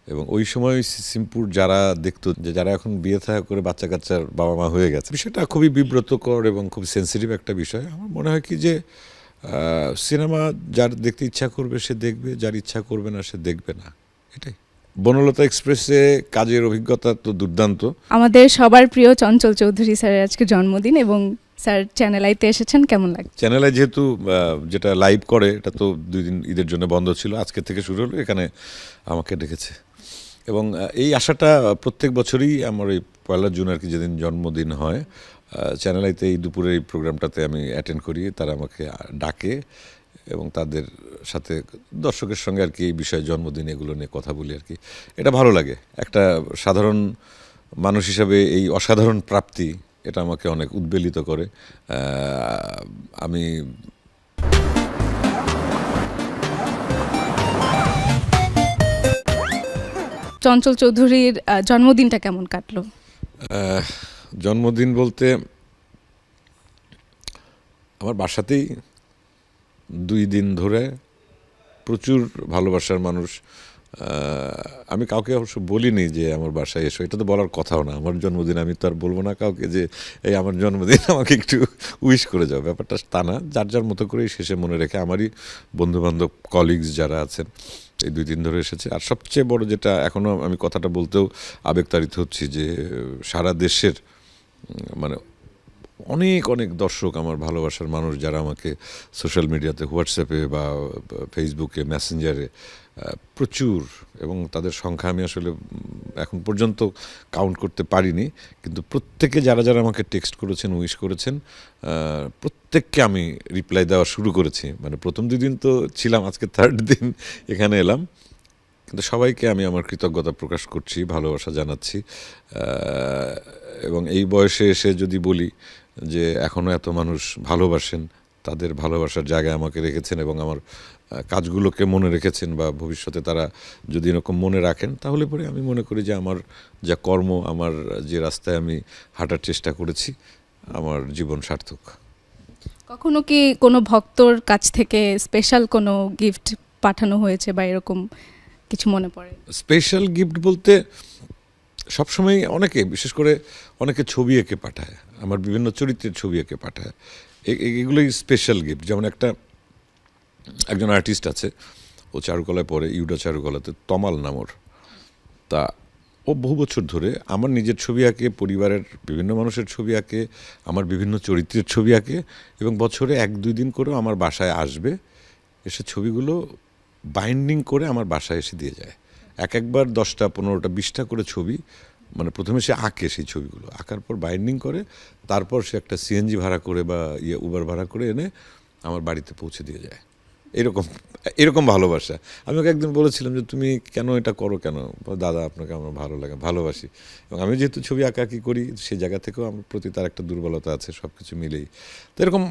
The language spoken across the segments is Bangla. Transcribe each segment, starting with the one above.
এবং ওই সময় সিম্পুর যারা দেখতো, যে যারা এখন বিয়ে থাকা করে বাচ্চা কাচ্চার বাবা মা হয়ে গেছে, বিষয়টা খুবই বিব্রতকর এবং খুব সেন্সিটিভ একটা বিষয়। আমার মনে হয় কি যে সিনেমা যার দেখতে ইচ্ছা করবে সে দেখবে, যার ইচ্ছা করবে না সে দেখবে না, এটাই। বনলতা এক্সপ্রেসে কাজের অভিজ্ঞতা তো দুর্দান্ত। আমাদের সবার প্রিয় চঞ্চল চৌধুরী স্যারের আজকে জন্মদিন এবং স্যার চ্যানেল আইতে এসেছেন, কেমন লাগছে? চ্যানেলে যেহেতু যেটা লাইভ করে, এটা তো 2 দিন ঈদের জন্য বন্ধ ছিল, আজকে থেকে শুরু হলো, এখানে আমাকে ডেকেছে। এবং এই আশাটা প্রত্যেক বছরই আমার ওই 1 জুন আর কি, যেদিন জন্মদিন হয়, চ্যানেল আইতে এই দুপুরের এই প্রোগ্রামটাতে আমি অ্যাটেন্ড করি, তারা আমাকে ডাকে এবং তাদের সাথে দর্শকের সঙ্গে আর কি এই বিষয়ে, জন্মদিন এগুলো নিয়ে কথা বলি আর কি। এটা ভালো লাগে। একটা সাধারণ মানুষ হিসাবে এই অসাধারণ প্রাপ্তি, এটা আমাকে অনেক উদ্বেলিত করে। আমি চঞ্চল চৌধুরীর জন্মদিনটা কেমন কাটলো? জন্মদিন বলতে আমার বাসাতেই 2 দিন ধরে প্রচুর ভালোবাসার মানুষ। আমি কাউকে অবশ্য বলিনি যে আমার বাসায় এসো, এটা তো বলার কথাও না। আমার জন্মদিন আমি তো আর বলবো না কাউকে যে এই আমার জন্মদিন আমাকে একটু উইশ করে যাও, ব্যাপারটা তা না। যার যার মতো করেই শেষে মনে রেখে, আমারই বন্ধুবান্ধব কলিগস যারা আছেন এই 2 দিন ধরে এসেছে। আর সবচেয়ে বড় যেটা, এখনও আমি কথাটা বলতেও আবেগতাড়িত হচ্ছি, যে সারা দেশের মানে অনেক অনেক দর্শক, আমার ভালোবাসার মানুষ, যারা আমাকে সোশ্যাল মিডিয়াতে, হোয়াটসঅ্যাপে বা ফেসবুকে, মেসেঞ্জারে প্রচুর, এবং তাদের সংখ্যা আমি আসলে এখন পর্যন্ত কাউন্ট করতে পারিনি, কিন্তু প্রত্যেকে যারা যারা আমাকে টেক্সট করেছেন, উইশ করেছেন, প্রত্যেককে আমি রিপ্লাই দেওয়া শুরু করেছি। মানে প্রথম 2 দিন তো ছিলাম, আজকে 3rd দিন এখানে এলাম, কিন্তু সবাইকে আমি আমার কৃতজ্ঞতা প্রকাশ করছি, ভালোবাসা জানাচ্ছি। এবং এই বয়সে এসে যদি বলি যে এখনও এত মানুষ ভালোবাসেন, তাদের ভালোবাসার জায়গায় আমাকে রেখেছেন এবং আমার কাজগুলোকে মনে রেখেছেন, বা ভবিষ্যতে তারা যদি এরকম মনে রাখেন, তাহলে পরে আমি মনে করি যে আমার যা কর্ম, আমার যে রাস্তায় আমি হাঁটার চেষ্টা করেছি, আমার জীবন সার্থক। কখনো কি কোনো ভক্তর কাছ থেকে স্পেশাল কোনো গিফট পাঠানো হয়েছে বা এরকম কিছু মনে পড়ে? স্পেশাল গিফট বলতে সবসময় অনেকে, বিশেষ করে অনেকে ছবি এঁকে পাঠায়, আমার বিভিন্ন চরিত্রের ছবি এঁকে পাঠায়, এগুলোই স্পেশাল গিফট। যেমন একজন আর্টিস্ট আছে, ও চারুকলায় পড়ে, ইউডা চারুকলাতে, তমাল নামর। তা ও বহু বছর ধরে আমার নিজের ছবি আঁকে, পরিবারের বিভিন্ন মানুষের ছবি আঁকে, আমার বিভিন্ন চরিত্রের ছবি আঁকে, এবং বছরে 1-2 দিন করেও আমার বাসায় আসবে, এসে ছবিগুলো বাইন্ডিং করে আমার বাসায় এসে দিয়ে যায়। একবার 10টা 15টা 20টা করে ছবি, মানে প্রথমে সে আঁকে, সেই ছবিগুলো আঁকার পর বাইন্ডিং করে, তারপর সে একটা সিএনজি ভাড়া করে বা উবার ভাড়া করে এনে আমার বাড়িতে পৌঁছে দিয়ে যায়। এরকম এরকম ভালোবাসা। আমি ওকে একদিন বলেছিলাম যে তুমি কেন এটা করো, কেন? দাদা আপনাকে আমার ভালো লাগে, ভালোবাসি। এবং আমি যেহেতু ছবি আঁকাআঁকি করি, সেই জায়গা থেকেও আমার প্রতি তার একটা দুর্বলতা আছে, সব কিছু মিলেই। তো এরকম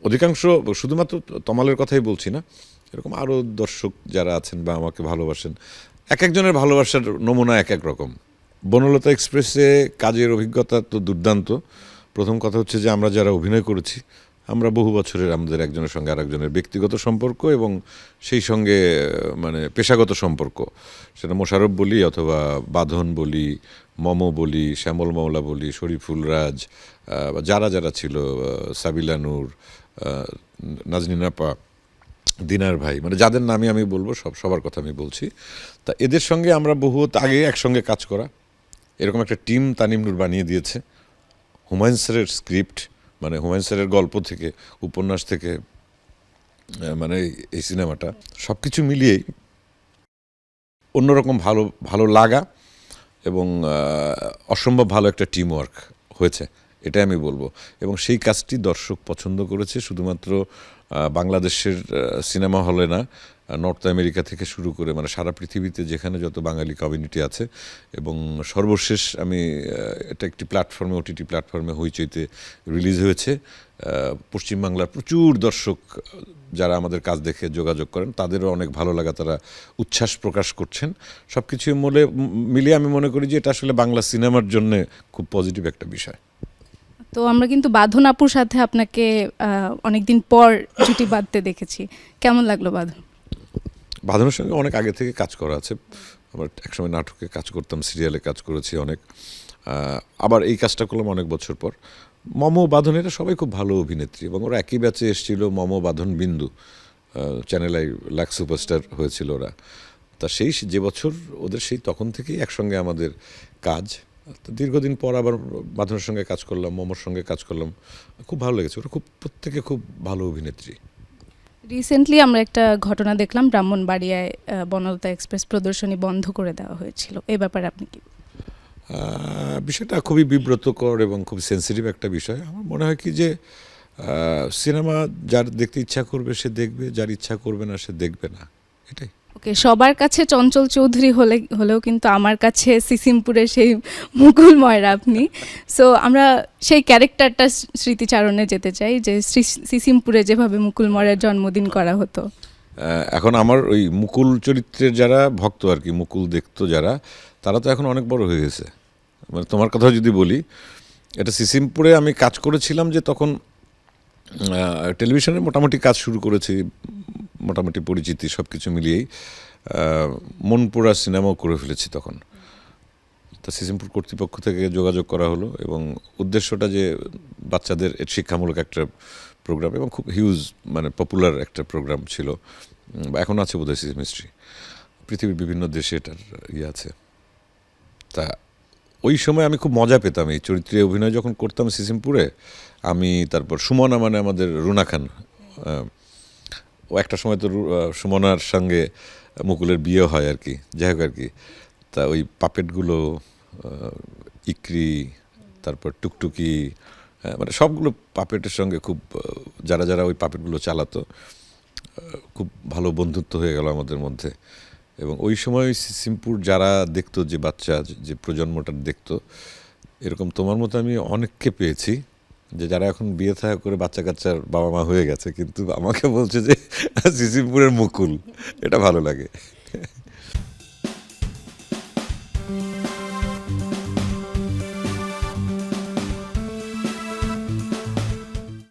অধিকাংশ, শুধুমাত্র তমালের কথাই বলছি না, এরকম আরও দর্শক যারা আছেন বা আমাকে ভালোবাসেন, এক একজনের ভালোবাসার নমুনা এক এক রকম। বনলতা এক্সপ্রেসে কাজের অভিজ্ঞতা তো দুর্দান্ত। প্রথম কথা হচ্ছে যে আমরা যারা অভিনয় করেছি, আমরা বহু বছরের আমাদের একজনের সঙ্গে আরেকজনের ব্যক্তিগত সম্পর্ক, এবং সেই সঙ্গে মানে পেশাগত সম্পর্ক, সেটা মোশাররফ বলি অথবা বাঁধন বলি, মম বলি, শ্যামল মাওলা বলি, শরীফুল রাজ, যারা যারা ছিল, সাবিলা নূর, নাজনীন আপা, দিনার ভাই, মানে যাদের নামে আমি বলবো, সবার কথা আমি বলছি। তা এদের সঙ্গে আমরা বহুত আগে একসঙ্গে কাজ করা, এরকম একটা টিম তানিম নূর বানিয়ে দিয়েছে। হুমায়ুন স্যারের স্ক্রিপ্ট, মানে হুমায়ুন স্যারের গল্প থেকে, উপন্যাস থেকে, মানে এই সিনেমাটা, সব কিছু মিলিয়েই অন্যরকম ভালো ভালো লাগা, এবং অসম্ভব ভালো একটা টিম ওয়ার্ক হয়েছে, এটাই আমি বলবো। এবং সেই কাজটি দর্শক পছন্দ করেছে, শুধুমাত্র বাংলাদেশের সিনেমা হলে না, নর্থ আমেরিকা থেকে শুরু করে, মানে সারা পৃথিবীতে যেখানে যত বাঙালি কমিউনিটি আছে। এবং সর্বশেষ আমি এটা একটি প্ল্যাটফর্মে, ওটিটি প্ল্যাটফর্মে, হইচইতে রিলিজ হয়েছে। পশ্চিমবাংলার প্রচুর দর্শক যারা আমাদের কাজ দেখে যোগাযোগ করেন, তাদেরও অনেক ভালো লাগা, তারা উচ্ছ্বাস প্রকাশ করছেন। সব কিছু মিলিয়ে আমি মনে করি যে এটা আসলে বাংলা সিনেমার জন্য খুব পজিটিভ একটা বিষয়। তো আমরা কিন্তু বাঁধন আপুর সাথে আপনাকে অনেকদিন পর জুটি বাঁধতে দেখেছি, কেমন লাগলো বাঁধন? বাঁধনের সঙ্গে অনেক আগে থেকে কাজ করা আছে, আমার একসময় নাটকে কাজ করতাম, সিরিয়ালে কাজ করেছি অনেক, আবার এই কাজটা করলাম অনেক বছর পর। মম, বাঁধন এরা সবাই খুব ভালো অভিনেত্রী এবং ওরা একই ব্যাচে এসেছিল, মম, বাঁধন, বিন্দু, চ্যানেল আই লাক সুপারস্টার হয়েছিল ওরা। তা সেই যে বছর ওদের সেই তখন থেকেই একসঙ্গে আমাদের কাজ। তো দীর্ঘদিন পর আবার বাঁধনের সঙ্গে কাজ করলাম, মমর সঙ্গে কাজ করলাম, খুব ভালো লেগেছে। ওরা খুব প্রত্যেকে খুব ভালো অভিনেত্রী। রিসেন্টলি আমরা একটা ঘটনা দেখলাম, ব্রাহ্মণবাড়িয়ায় বনলতা এক্সপ্রেস প্রদর্শনী বন্ধ করে দেওয়া হয়েছিল, এই ব্যাপারে আপনি কি? বিষয়টা খুবই বিব্রতকর এবং খুব সেন্সিটিভ একটা বিষয়। আমার মনে হয় কি যে সিনেমা যার দেখতে ইচ্ছা করবে সে দেখবে, যার ইচ্ছা করবে না সে দেখবে না, এটাই। ওকে, সবার কাছে চঞ্চল চৌধুরী হলেও কিন্তু আমার কাছে সিসিমপুরের সেই মুকুল ময়রা আপনি। সো আমরা সেই ক্যারেক্টারটা স্মৃতিচারণে যেতে চাই, যে সিসিমপুরে যেভাবে মুকুল ময়রার জন্মদিন করা হতো। এখন আমার ওই মুকুল চরিত্রের যারা ভক্ত আর কি, মুকুল দেখতো যারা, তারা তো এখন অনেক বড় হয়ে গেছে। মানে তোমার কথা যদি বলি, এটা সিসিমপুরে আমি কাজ করেছিলাম যে তখন টেলিভিশনে মোটামুটি কাজ শুরু করেছি, মোটামুটি পরিচিতি সব কিছু মিলিয়েই মনপুরা সিনেমাও করে ফেলেছি তখন। তা সিসিমপুর কর্তৃপক্ষ থেকে যোগাযোগ করা হলো এবং উদ্দেশ্যটা যে বাচ্চাদের শিক্ষামূলক একটা প্রোগ্রাম এবং খুব হিউজ মানে পপুলার একটা প্রোগ্রাম ছিল, বা এখন আছে বোধহয় সিসিমিস্ট্রি, পৃথিবীর বিভিন্ন দেশে এটার আছে। তা ওই সময় আমি খুব মজা পেতাম এই চরিত্রে অভিনয় যখন করতাম সিসিমপুরে। আমি তারপর সুমনা, মানে আমাদের রুনা খান, ও একটা সময় তো সুমনার সঙ্গে মুকুলের বিয়ে হয় আর কি, যাই হোক আর কি। তা ওই পাপেটগুলো, ইকরি, তারপর টুকটুকি, মানে সবগুলো পাপেটের সঙ্গে খুব, যারা যারা ওই পাপেটগুলো চালাতো, খুব ভালো বন্ধুত্ব হয়ে গেল আমাদের মধ্যে। এবং ওই সময় সিসিমপুর যারা দেখতো, যে বাচ্চা যে প্রজন্মটা দেখতো, এরকম তোমার মতো আমি অনেককে পেয়েছি যে যারা এখন বিয়ে থাকা করে বাচ্চা কাচ্চার বাবা মা হয়ে গেছে, কিন্তু আমাকে বলছে যে সিসিমপুরের মুকুল, এটা ভালো লাগে।